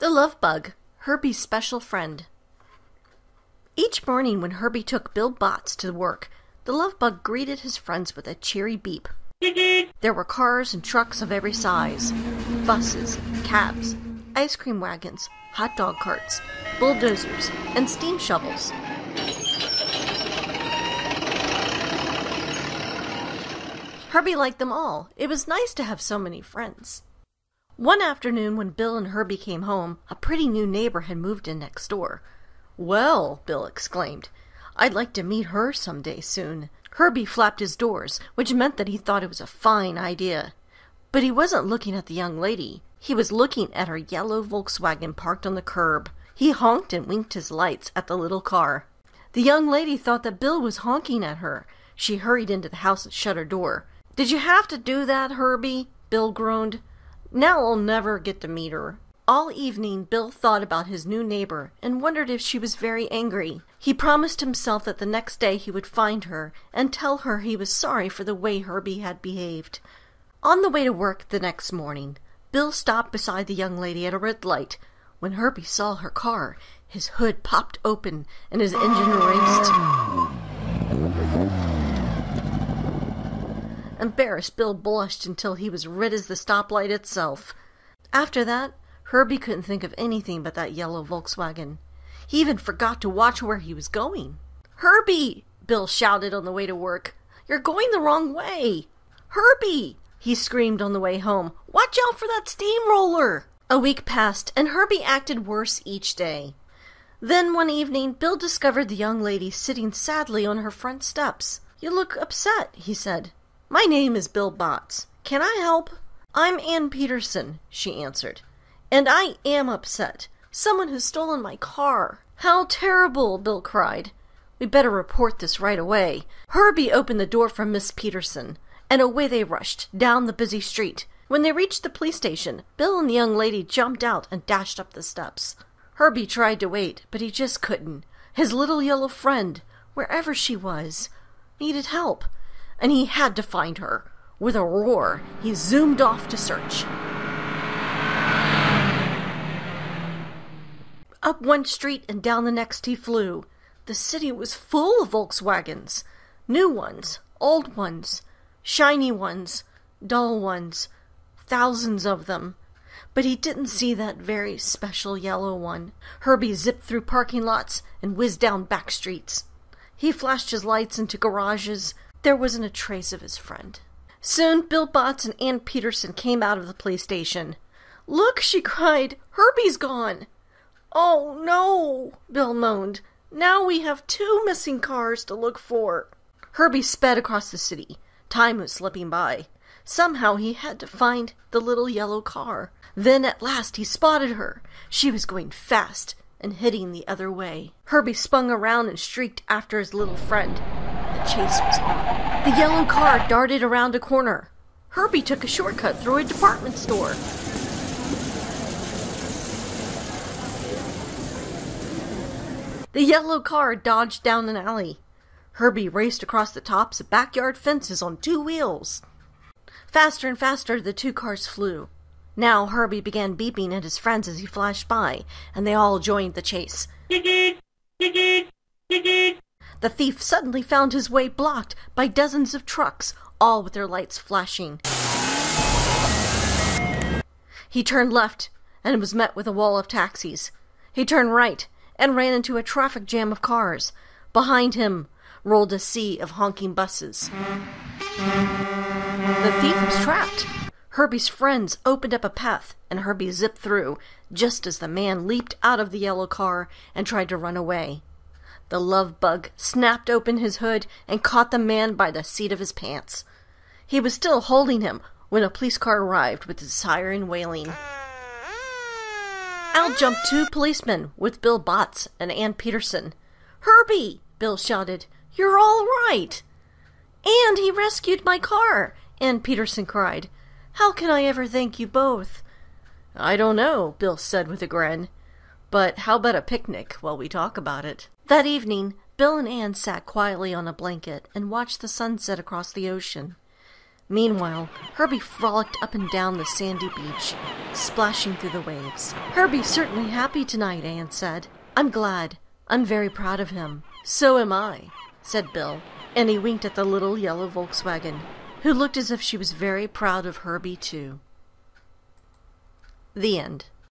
The LoveBug, Herby's special friend. Each morning when Herby took Bill Botts to work, the LoveBug greeted his friends with a cheery beep. There were cars and trucks of every size, buses, cabs, ice cream wagons, hot dog carts, bulldozers, and steam shovels. Herby liked them all. It was nice to have so many friends. One afternoon when Bill and Herby came home, a pretty new neighbor had moved in next door. "Well," Bill exclaimed, "I'd like to meet her someday soon." Herby flapped his doors, which meant that he thought it was a fine idea. But he wasn't looking at the young lady. He was looking at her yellow Volkswagen parked on the curb. He honked and winked his lights at the little car. The young lady thought that Bill was honking at her. She hurried into the house and shut her door. "Did you have to do that, Herby?" Bill groaned. "Now I'll never get to meet her." All evening, Bill thought about his new neighbor and wondered if she was very angry. He promised himself that the next day he would find her and tell her he was sorry for the way Herby had behaved. On the way to work the next morning, Bill stopped beside the young lady at a red light. When Herby saw her car, his hood popped open and his engine raced. Embarrassed, Bill blushed until he was red as the stoplight itself. After that, Herby couldn't think of anything but that yellow Volkswagen. He even forgot to watch where he was going. "Herby!" Bill shouted on the way to work. "You're going the wrong way!" "Herby!" he screamed on the way home. "Watch out for that steamroller!" A week passed, and Herby acted worse each day. Then one evening, Bill discovered the young lady sitting sadly on her front steps. "You look upset," he said. "My name is Bill Botts. Can I help?" "I'm Ann Peterson," she answered. "And I am upset. Someone has stolen my car." "How terrible!" Bill cried. "We better report this right away." Herby opened the door for Miss Peterson, and away they rushed, down the busy street. When they reached the police station, Bill and the young lady jumped out and dashed up the steps. Herby tried to wait, but he just couldn't. His little yellow friend, wherever she was, needed help, and he had to find her. With a roar, he zoomed off to search. Up one street and down the next he flew. The city was full of Volkswagens. New ones, old ones, shiny ones, dull ones. Thousands of them. But he didn't see that very special yellow one. Herby zipped through parking lots and whizzed down back streets. He flashed his lights into garages. There wasn't a trace of his friend. Soon, Bill Botts and Ann Peterson came out of the police station. "Look," she cried, "Herby's gone." "Oh, no," Bill moaned. "Now we have 2 missing cars to look for." Herby sped across the city. Time was slipping by. Somehow he had to find the little yellow car. Then at last he spotted her. She was going fast and heading the other way. Herby spun around and shrieked after his little friend. The chase was on. The yellow car darted around a corner. Herby took a shortcut through a department store. The yellow car dodged down an alley. Herby raced across the tops of backyard fences on 2 wheels. Faster and faster the 2 cars flew. Now Herby began beeping at his friends as he flashed by, and they all joined the chase. The thief suddenly found his way blocked by dozens of trucks, all with their lights flashing. He turned left and was met with a wall of taxis. He turned right and ran into a traffic jam of cars. Behind him rolled a sea of honking buses. The thief was trapped. Herby's friends opened up a path, and Herby zipped through, just as the man leaped out of the yellow car and tried to run away. The LoveBug snapped open his hood and caught the man by the seat of his pants. He was still holding him when a police car arrived with its siren wailing. Out jumped 2 policemen with Bill Botts and Ann Peterson. "Herby!" Bill shouted. "You're all right!" "And he rescued my car!" Ann Peterson cried. "How can I ever thank you both?" "I don't know," Bill said with a grin. "But how about a picnic while we talk about it?" That evening, Bill and Ann sat quietly on a blanket and watched the sunset across the ocean. Meanwhile, Herby frolicked up and down the sandy beach, splashing through the waves. "Herby's certainly happy tonight," Anne said. "I'm glad. I'm very proud of him." "So am I," said Bill, and he winked at the little yellow Volkswagen, who looked as if she was very proud of Herby, too. The end.